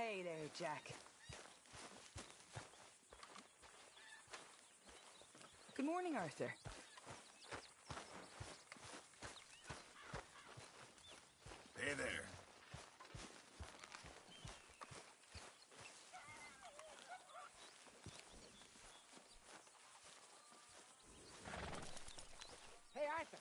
Hey there, Jack. Good morning, Arthur. Hey there. Hey, Arthur.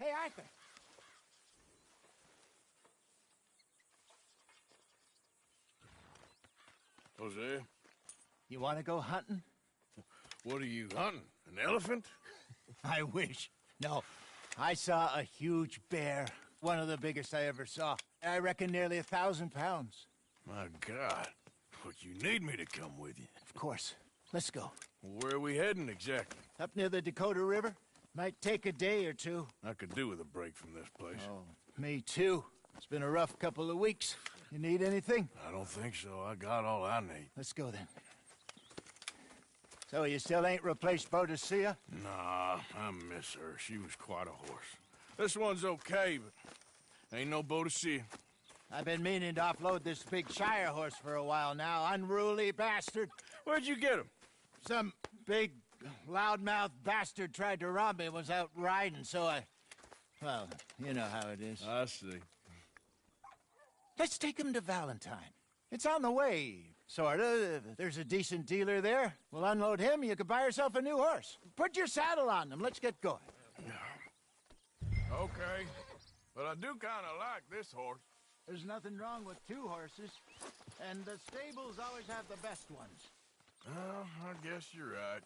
Hey, Arthur. Jose, You want to go hunting? what are you hunting? An elephant? I wish. No, I saw a huge bear. One of the biggest I ever saw. I reckon nearly 1,000 pounds. My God. Look, you need me to come with you. Of course. Let's go. Where are we heading exactly? Up near the Dakota River. Might take a day or two. I could do with a break from this place. Oh, me too. It's been a rough couple of weeks. You need anything? I don't think so. I got all I need. Let's go then. So you still ain't replaced Boadicea? Nah, I miss her. She was quite a horse. This one's okay, but ain't no Boadicea. I've been meaning to offload this big Shire horse for a while now. Unruly bastard. Where'd you get him? Some big, loudmouth bastard tried to rob me, was out riding, so I... Well, you know how it is. I see. Let's take him to Valentine. It's on the way, sorta. There's a decent dealer there. We'll unload him, you can buy yourself a new horse. Put your saddle on them, let's get going. Okay, but I do kind of like this horse. There's nothing wrong with two horses, and the stables always have the best ones. Well, I guess you're right.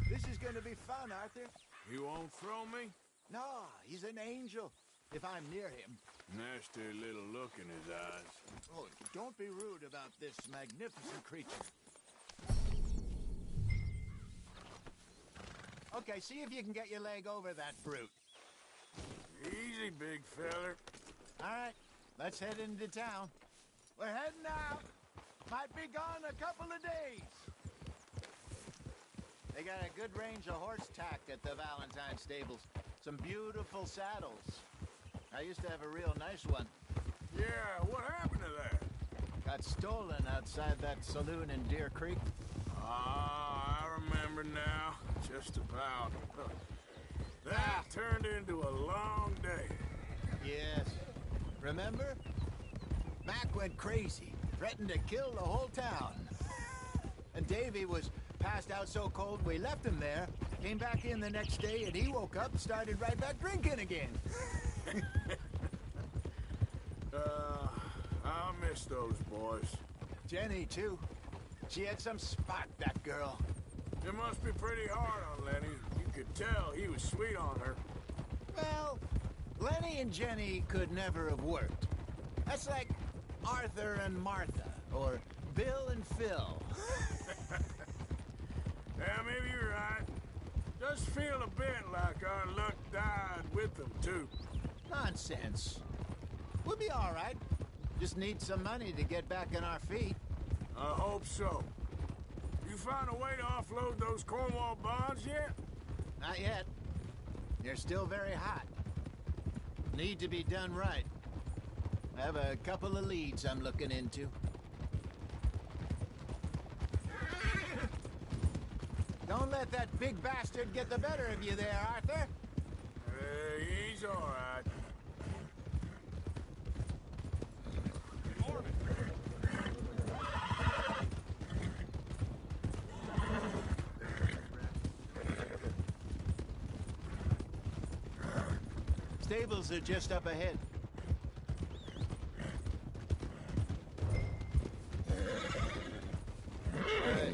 This is gonna be fun, Arthur. He won't throw me? No, he's an angel, if I'm near him. Nasty little look in his eyes. Oh, don't be rude about this magnificent creature. Okay, see if you can get your leg over that brute. Easy, big feller. All right, let's head into town. We're heading out. Might be gone a couple of days. They got a good range of horse tack at the Valentine stables. Some beautiful saddles. I used to have a real nice one. Yeah, what happened to that? Got stolen outside that saloon in Deer Creek. Ah, I remember now. Just about. That turned into a long day. Yes. Remember? Mac went crazy, threatened to kill the whole town. And Davy was passed out so cold we left him there, came back in the next day, and he woke up and started right back drinking again. I miss those boys. Jenny, too. She had some spot, that girl. It must be pretty hard on Lenny. You could tell he was sweet on her. Well, Lenny and Jenny could never have worked. That's like Arthur and Martha, or Bill and Phil. Yeah, maybe you're right. Does feel a bit like our luck died with them, too. Nonsense. We'll be all right. Just need some money to get back on our feet. I hope so. You find a way to offload those Cornwall bonds yet? Not yet. They're still very hot. Need to be done right. I have a couple of leads I'm looking into. Don't let that big bastard get the better of you there, Arthur. He's all right. Stables are just up ahead. Hey,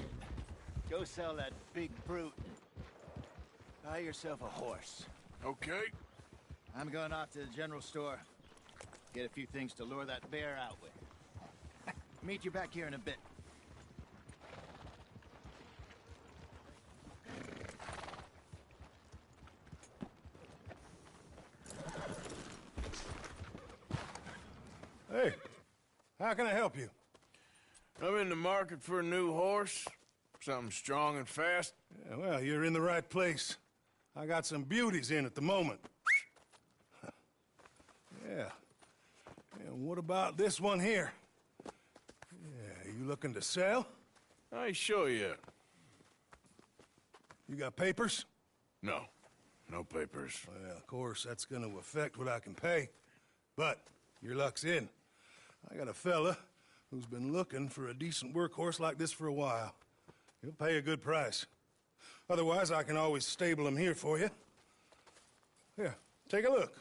go sell that big brute. Buy yourself a horse. Okay. I'm going off to the general store. Get a few things to lure that bear out with. Meet you back here in a bit. Hey, how can I help you? I'm in the market for a new horse. Something strong and fast. Yeah, well, you're in the right place. I got some beauties in at the moment. Yeah. And what about this one here? Yeah, you looking to sell? I ain't sure yet. You got papers? No. No papers. Well, of course, that's gonna affect what I can pay. But your luck's in. I got a fella who's been looking for a decent workhorse like this for a while. He'll pay a good price. Otherwise, I can always stable him here for you. Here, take a look.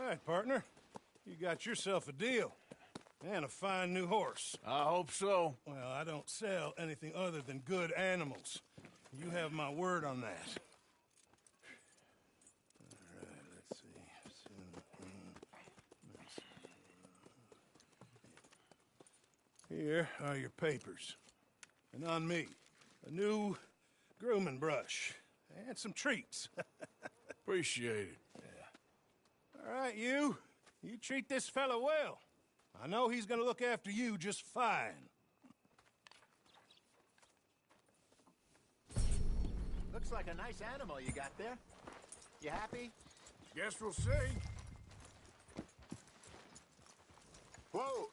right, partner. You got yourself a deal. And a fine new horse. I hope so. Well, I don't sell anything other than good animals. You have my word on that. All right, let's see. Here are your papers. And on me, a new grooming brush. And some treats. Appreciate it. All right, you treat this fella well. I know he's gonna look after you just fine. Looks like a nice animal you got there. You happy? Guess we'll see. Whoa!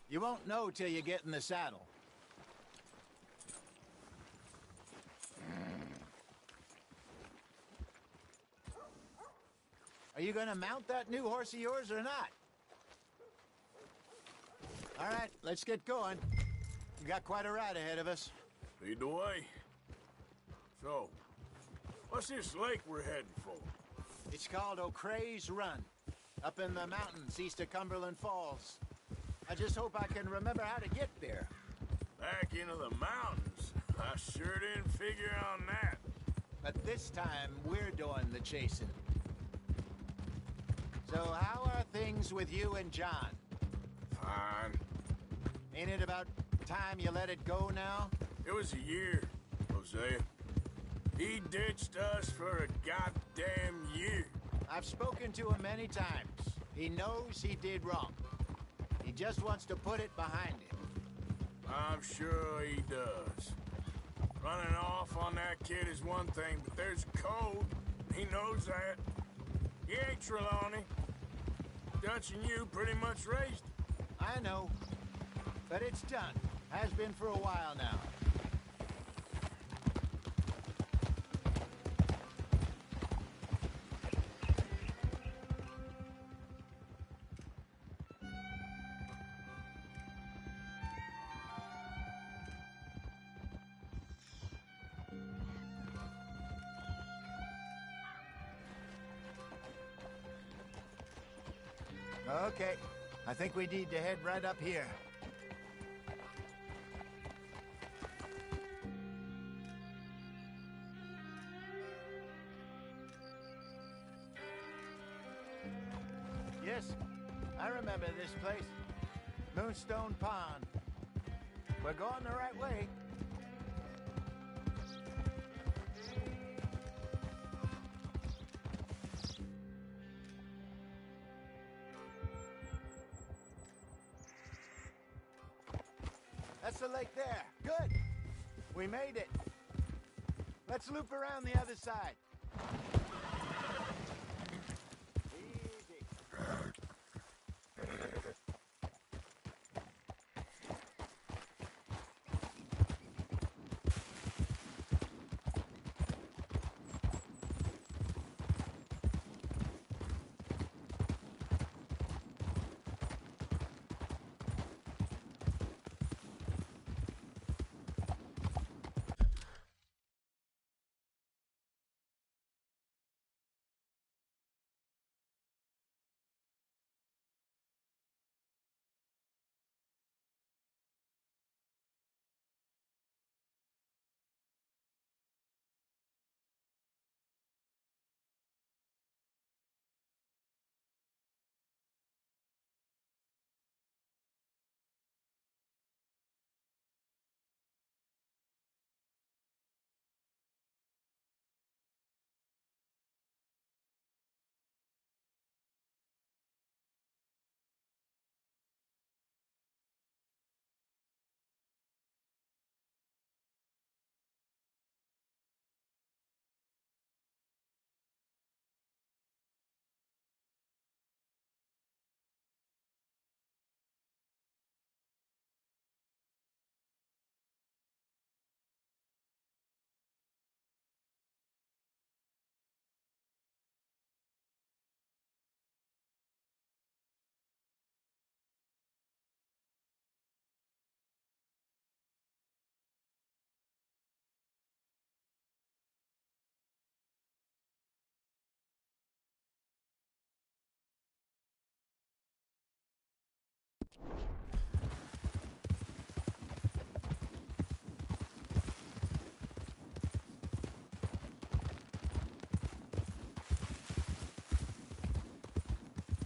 You won't know till you get in the saddle. Are you gonna mount that new horse of yours or not? All right, let's get going. We got quite a ride ahead of us. Lead the way. So, what's this lake we're heading for? It's called O'Creagh's Run, up in the mountains east of Cumberland Falls. I just hope I can remember how to get there. Back into the mountains? I sure didn't figure on that. But this time, we're doing the chasing. So how are things with you and John? Fine. Ain't it about time you let it go now? It was a year, Hosea. He ditched us for a goddamn year. I've spoken to him many times. He knows he did wrong. He just wants to put it behind him. I'm sure he does. Running off on that kid is one thing, but there's code. He knows that. He ain't Trelawney. Dutch and you pretty much raised him. I know. But it's done. Has been for a while now. Okay, I think we need to head right up here. Yes, I remember this place. Moonstone Pond. We're going the right way. That's the lake there. Good. We made it. Let's loop around the other side.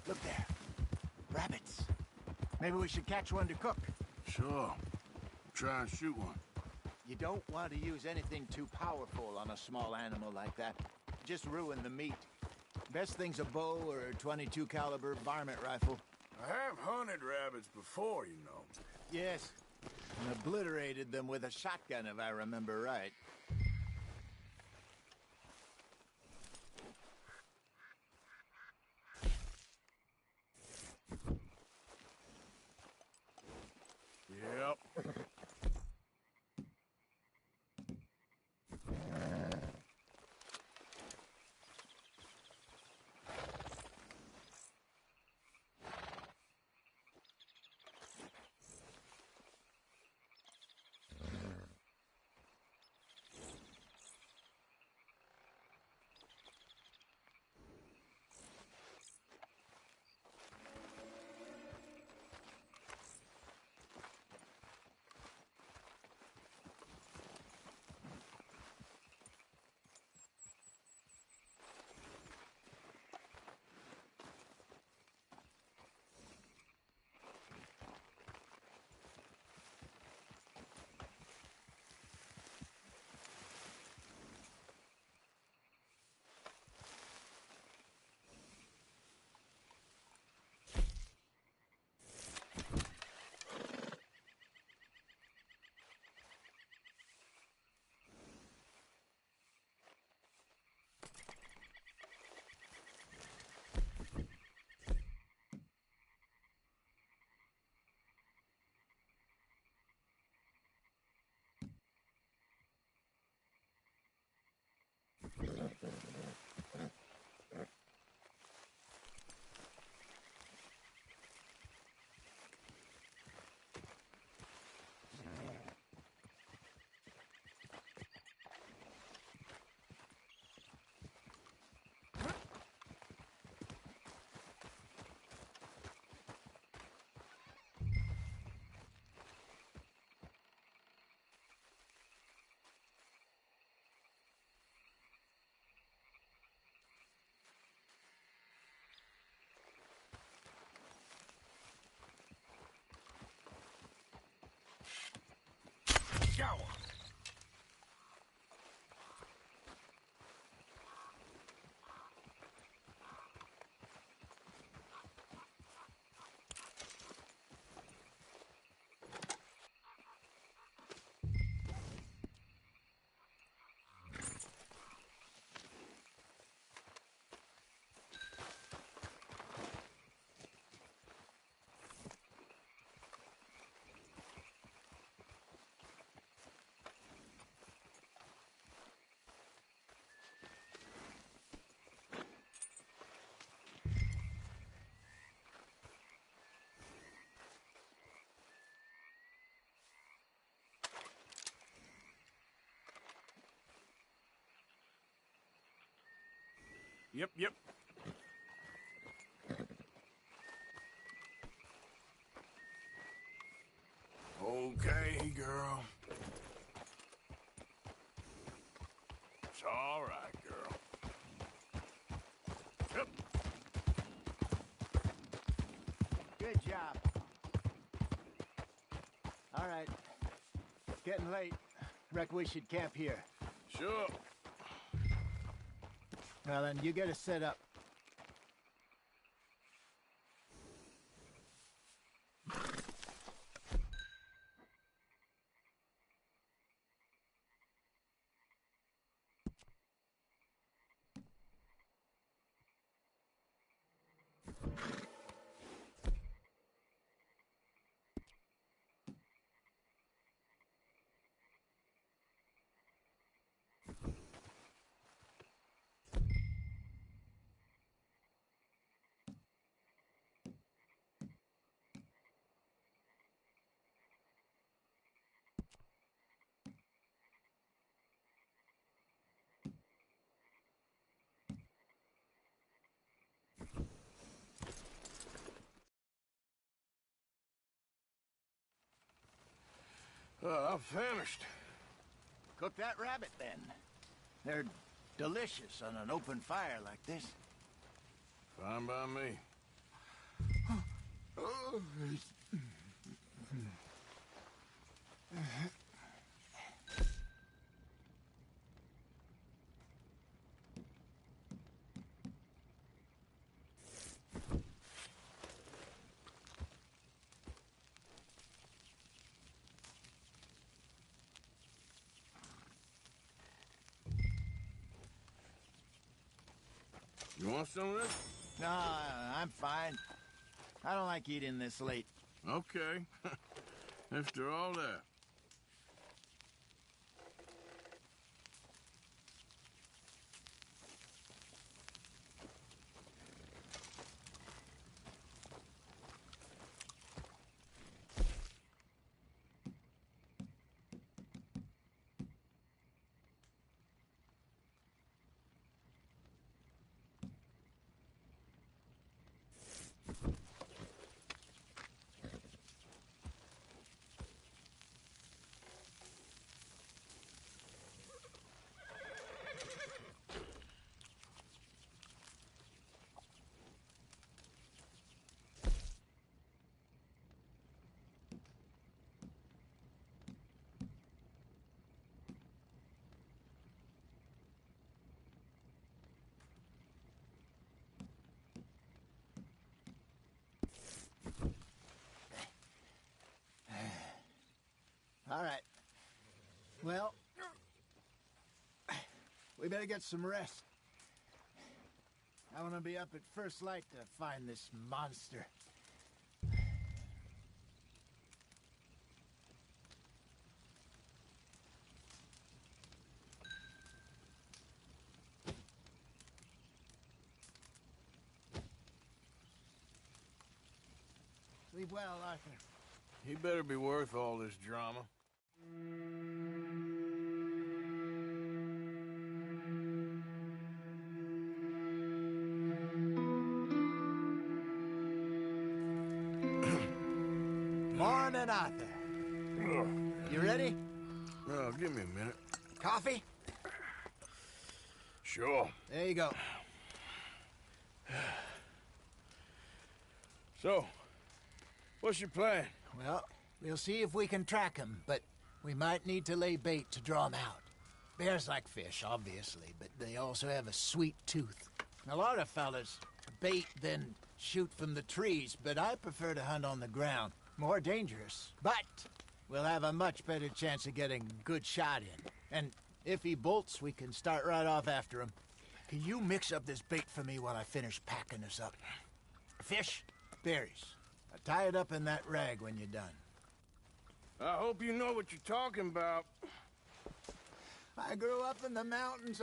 Look there. Rabbits. Maybe we should catch one to cook. Sure. Try and shoot one. You don't want to use anything too powerful on a small animal like that. Just ruin the meat. Best thing's a bow or a .22 caliber varmint rifle. I have hunted rabbits before, you know. Yes. And obliterated them with a shotgun, if I remember right. Yep. Shower. Yep. Okay, girl. It's all right, girl. Yep. Good job. All right. Getting late. Reckon we should camp here. Sure. Well, then, you get us set up. I'm finished. Cook that rabbit, then. They're delicious on an open fire like this. Fine by me. You want some of this? No, I'm fine. I don't like eating this late. Okay. After all that. All right. Well, we better get some rest. I want to be up at first light to find this monster. Sleep well, Arthur. He better be worth all this drama. Morning, Arthur. You ready? Oh, give me a minute. Coffee? Sure. There you go. So, what's your plan? Well, we'll see if we can track him, but we might need to lay bait to draw him out. Bears like fish, obviously, but they also have a sweet tooth. A lot of fellas bait, then shoot from the trees, but I prefer to hunt on the ground. More dangerous, but we'll have a much better chance of getting a good shot in. And if he bolts, we can start right off after him. Can you mix up this bait for me while I finish packing this up? Fish, berries. Tie it up in that rag when you're done. I hope you know what you're talking about. I grew up in the mountains.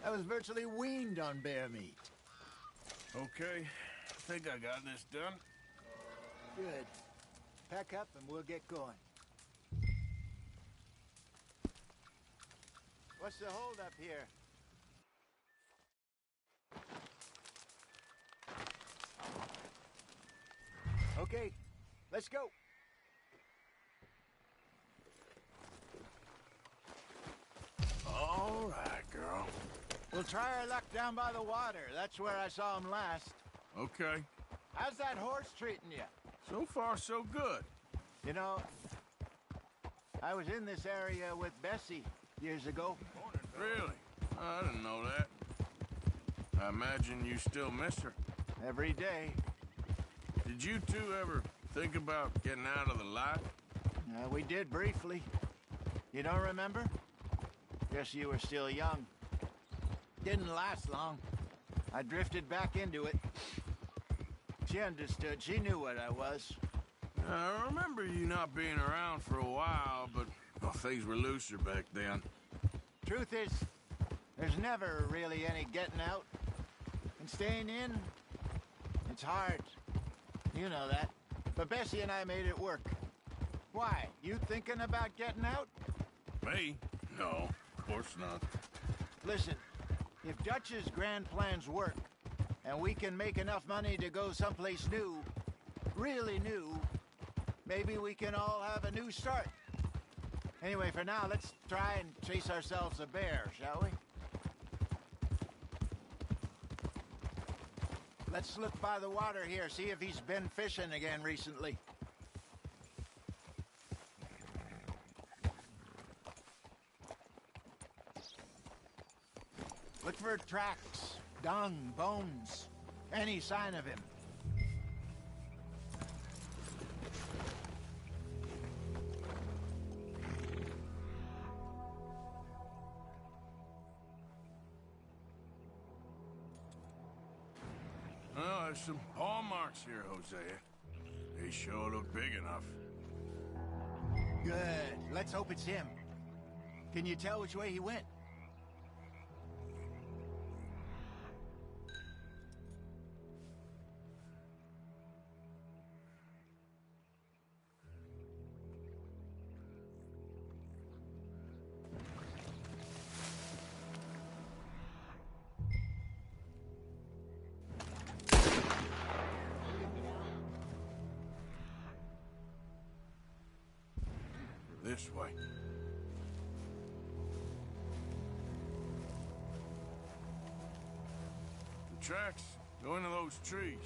I was virtually weaned on bear meat. Okay, I think I got this done. Good. Pack up and we'll get going. What's the holdup here? Okay, let's go. All right, girl. We'll try our luck down by the water. That's where I saw him last. Okay. How's that horse treating you? So far, so good. You know, I was in this area with Bessie years ago. Really? I didn't know that. I imagine you still miss her. Every day. Did you two ever think about getting out of the light? We did briefly. You don't remember? Guess you were still young. Didn't last long. I drifted back into it. She understood. She knew what I was. I remember you not being around for a while, but well, things were looser back then. Truth is, there's never really any getting out. And staying in, It's hard. You know that. But Bessie and I made it work. Why? You thinking about getting out? Me? No, of course not. Listen, if Dutch's grand plans work, and we can make enough money to go someplace new, really new, maybe we can all have a new start. Anyway, for now, let's try and chase ourselves a bear, shall we? Let's look by the water here, see if he's been fishing again recently. Look for tracks, dung, bones, any sign of him. Oh, there's some paw marks here, Hosea. They sure look big enough. Good. Let's hope it's him. Can you tell which way he went? This way. The tracks go into those trees.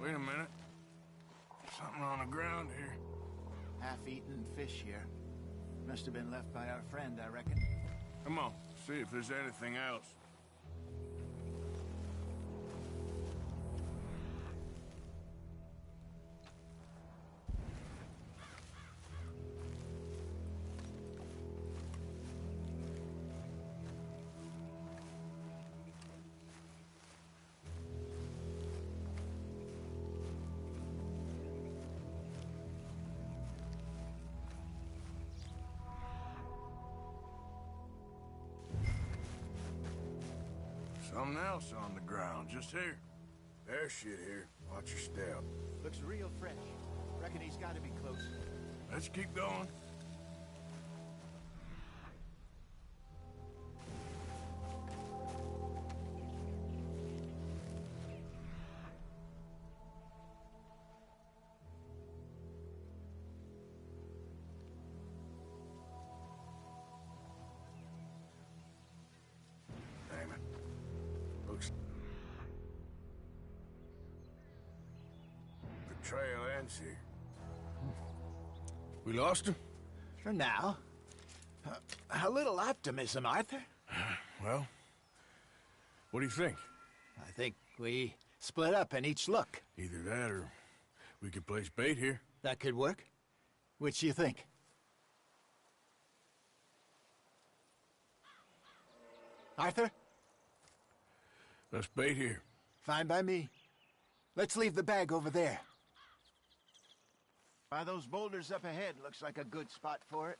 Wait a minute. Something on the ground here. Half-eaten fish here. Must have been left by our friend, I reckon. Come on, see if there's anything else. Something else on the ground, just here. There's shit here. Watch your step. Looks real fresh. Reckon he's got to be close. Let's keep going. Damn it. Looks... The trail ends here. We lost him? For now. A little optimism, Arthur. Well, what do you think? I think we split up and each look. Either that or we could place bait here. That could work. Which do you think? Arthur? Let's bait here. Fine by me. Let's leave the bag over there. By those boulders up ahead, looks like a good spot for it.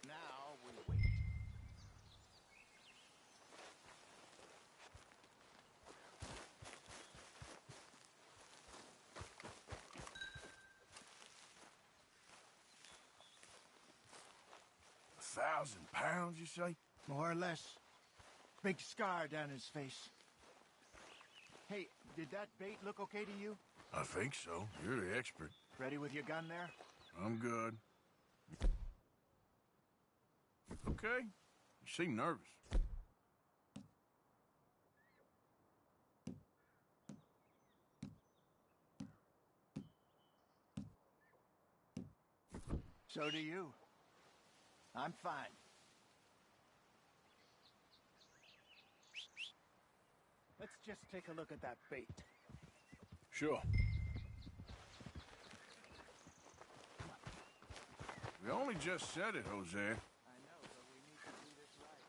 Now we wait. £1,000, you say? More or less. Big scar down his face. Hey, did that bait look okay to you? I think so. You're the expert. Ready with your gun there? I'm good. Okay. You seem nervous. So do you. I'm fine. Let's just take a look at that bait. Sure. We only just said it, Jose. I know, but we need to do this right.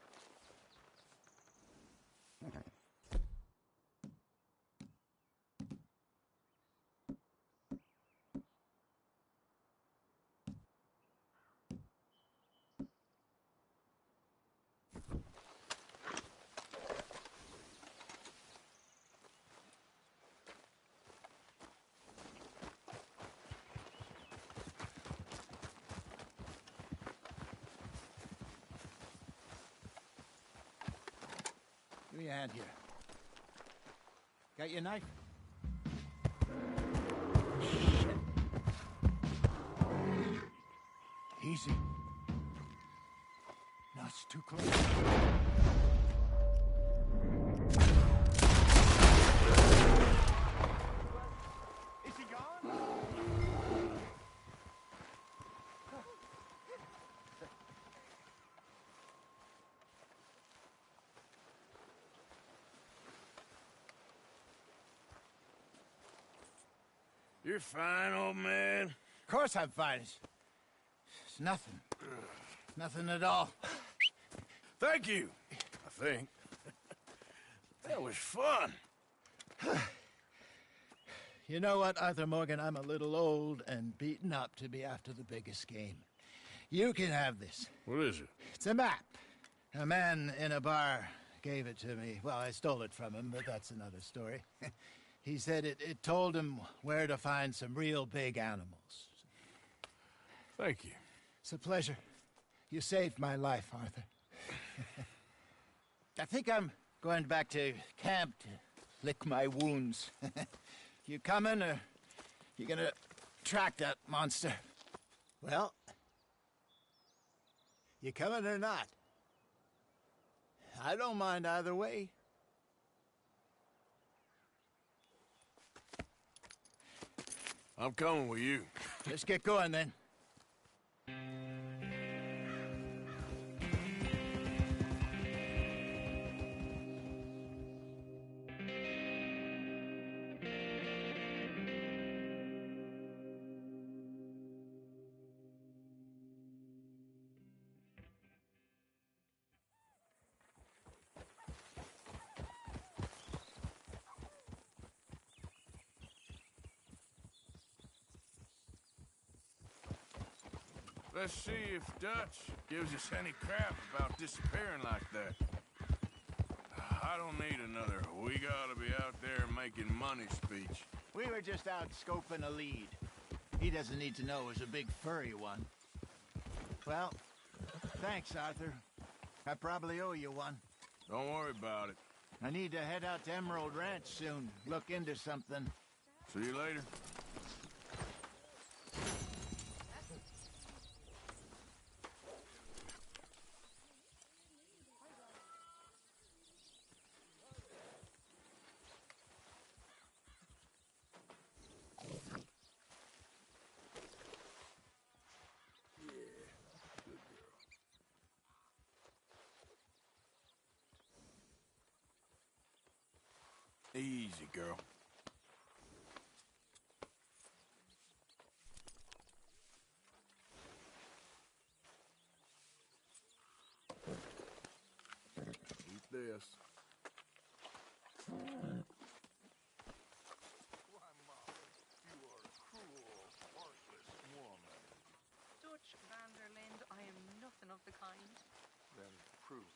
Give me a hand here. Got your knife? Shit. Easy. No, it's too close. Is he gone? You're fine, old man. Of course I'm fine. It's nothing. Nothing at all. Thank you, I think. That was fun. You know what, Arthur Morgan? I'm a little old and beaten up to be after the biggest game. You can have this. What is it? It's a map. A man in a bar gave it to me. Well, I stole it from him, but that's another story. He said it told him where to find some real big animals. Thank you. It's a pleasure. You saved my life, Arthur. I think I'm going back to camp to lick my wounds. You coming, or you gonna track that monster? Well, you coming or not? I don't mind either way. I'm coming with you. Let's get going, then. Let's see if Dutch gives us any crap about disappearing like that. I don't need another "we gotta be out there making money" speech. We were just out scoping a lead. He doesn't need to know it was a big furry one. Well, thanks, Arthur. I probably owe you one. Don't worry about it. I need to head out to Emerald Ranch soon. Look into something. See you later. Easy, girl. Eat this. Why, Mom, you are a cruel, heartless woman. Dutch Vanderlinde, I am nothing of the kind. Then prove it.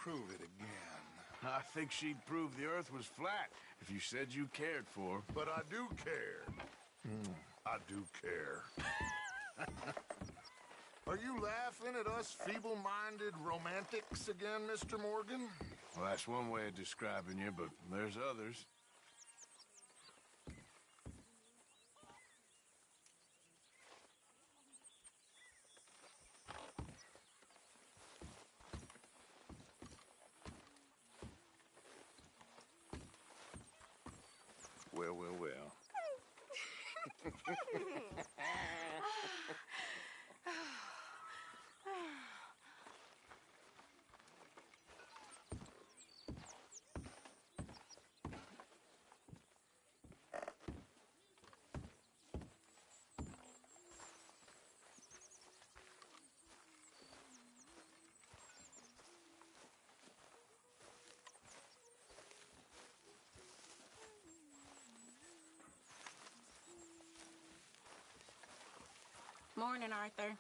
prove it again. I think she'd prove the Earth was flat if you said you cared for her. But I do care. I do care. Are you laughing at us feeble-minded romantics again, Mr. Morgan? Well, that's one way of describing you, but there's others. Well, well, well. Morning, Arthur.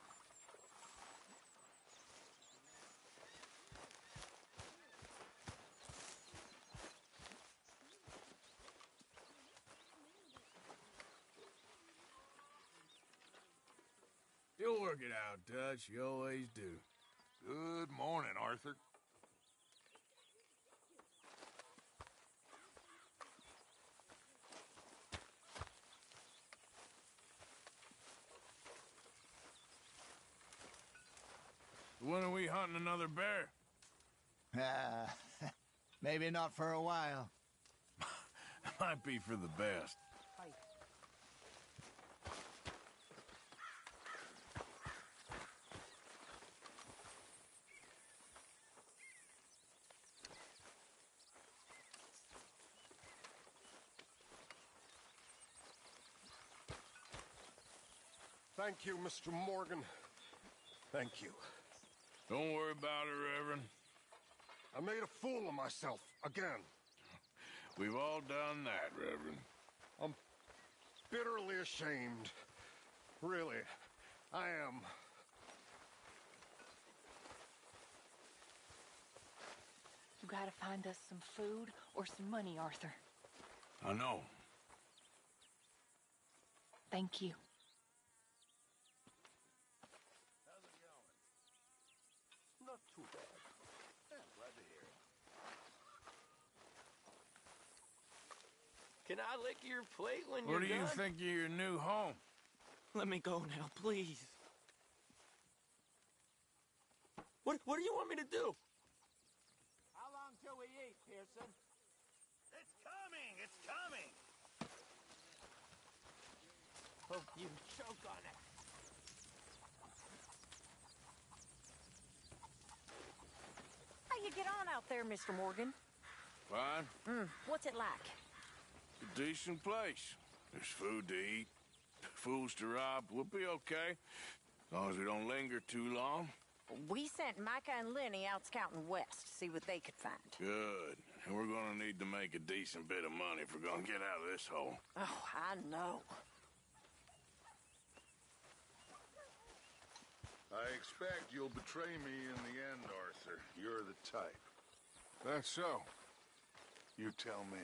You'll work it out, Dutch. You always do. Good morning, Arthur. When are we hunting another bear? Maybe not for a while. Might be for the best. Hi. Thank you, Mr. Morgan. Thank you. Don't worry about it, Reverend. I made a fool of myself again. We've all done that, Reverend. I'm bitterly ashamed. Really, I am. You gotta find us some food or some money, Arthur. I know. Thank you. How's it going? Not too bad. Yeah, glad to hear it. Can I lick your plate when What you're do you done? think of your new home? Let me go now, please. What do you want me to do? How long till we eat, Pearson? It's coming! It's coming! Oh, you choke on it. How you get on out there, Mr. Morgan? Fine. What's it like? A decent place. There's food to eat, fools to rob. We'll be okay. As long as we don't linger too long. We sent Micah and Lenny out scouting west to see what they could find. Good. And we're gonna need to make a decent bit of money if we're gonna get out of this hole. Oh, I know. I expect you'll betray me in the end, Arthur. You're the type. That's so. You tell me.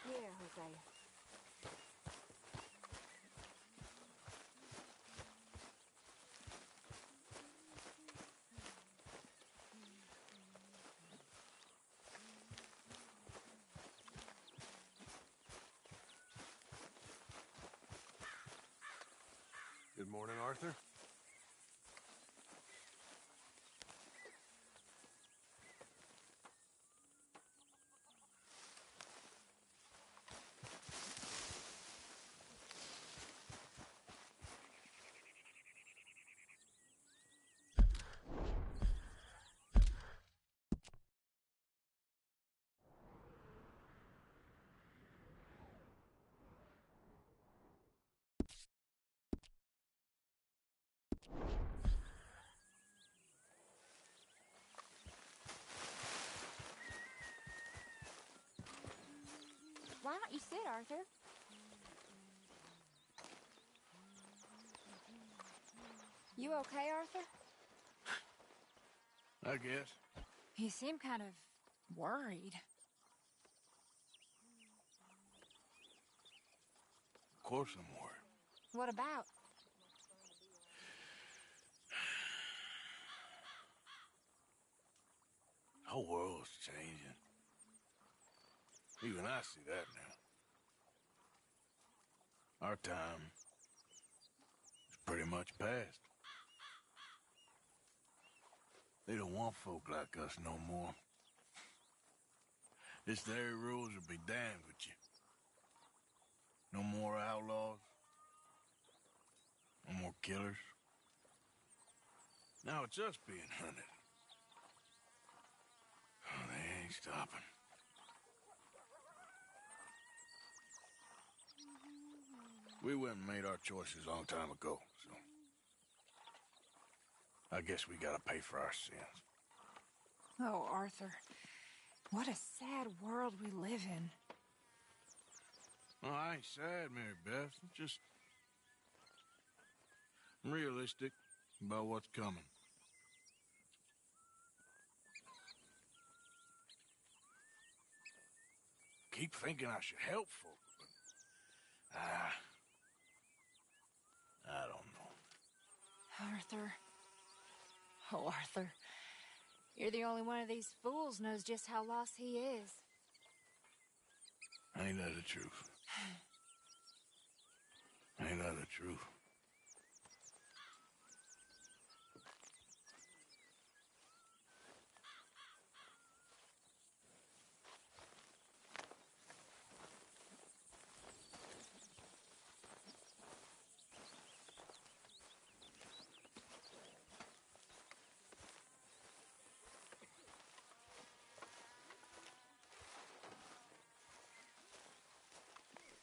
Yeah, Hosea. Good morning, Arthur. Why don't you sit, Arthur? You okay, Arthur? I guess. You seem kind of worried. Of course I'm worried. What about? The whole world's changing. Even I see that now. Our time is pretty much past. They don't want folk like us no more. This there rules will be damned with you. No more outlaws. No more killers. Now it's us being hunted. Oh, they ain't stopping. We went and made our choices a long time ago, so... I guess we gotta pay for our sins. Oh, Arthur. What a sad world we live in. Oh, I ain't sad, Mary Beth. I'm just... realistic about what's coming. Keep thinking I should help folk, but... I don't know. Arthur. Oh, Arthur. You're the only one of these fools knows just how lost he is. Ain't that the truth? Ain't that the truth?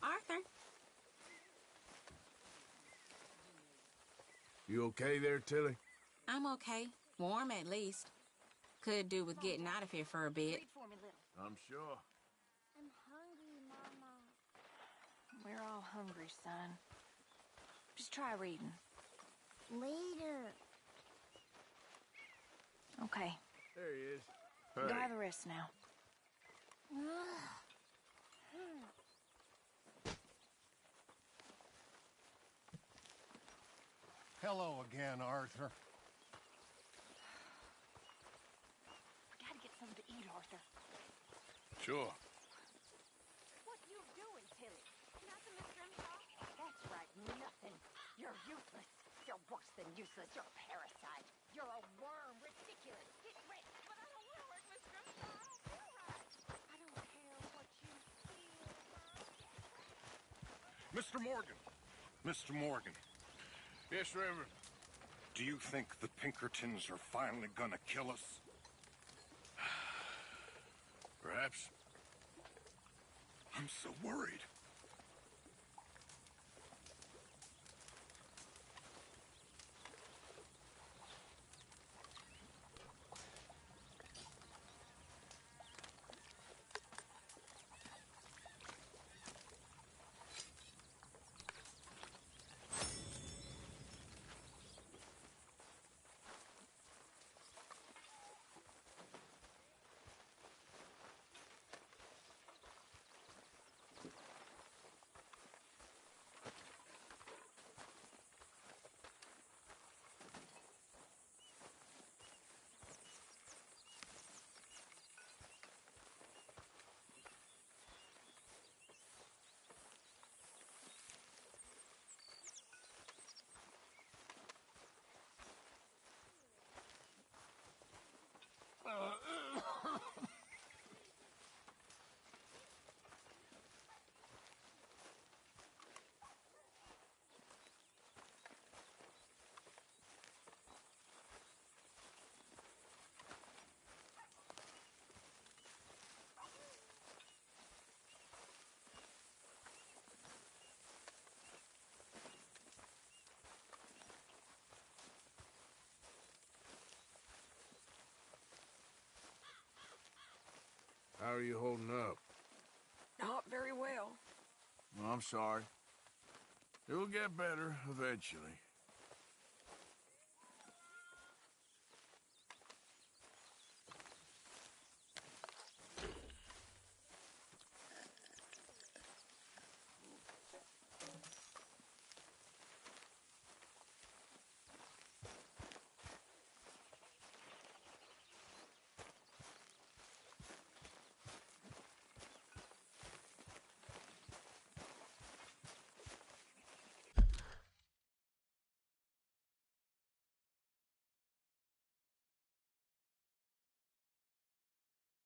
Arthur? You okay there, Tilly? I'm okay. Warm, at least. Could do with getting out of here for a bit. Read for me, little. I'm sure. I'm hungry, Mama. We're all hungry, son. Just try reading. Later. Okay, There he is. go have a rest now. Hello again, Arthur. We gotta get something to eat, Arthur. Sure. What you doing, Tilly? Nothing, Miss Grimshaw? That's right, nothing. You're useless. You're worse than useless. You're a parasite. You're a worm. Ridiculous. Get rich. But I don't want to work, Miss Grimshaw. I don't feel right. I don't care what you feel, Mom. Mr. Morgan. Mr. Morgan, Yes, Reverend. do you think the Pinkertons are finally gonna kill us? Perhaps. I'm so worried. are you holding up? Not very well. Well, I'm sorry. It will get better eventually.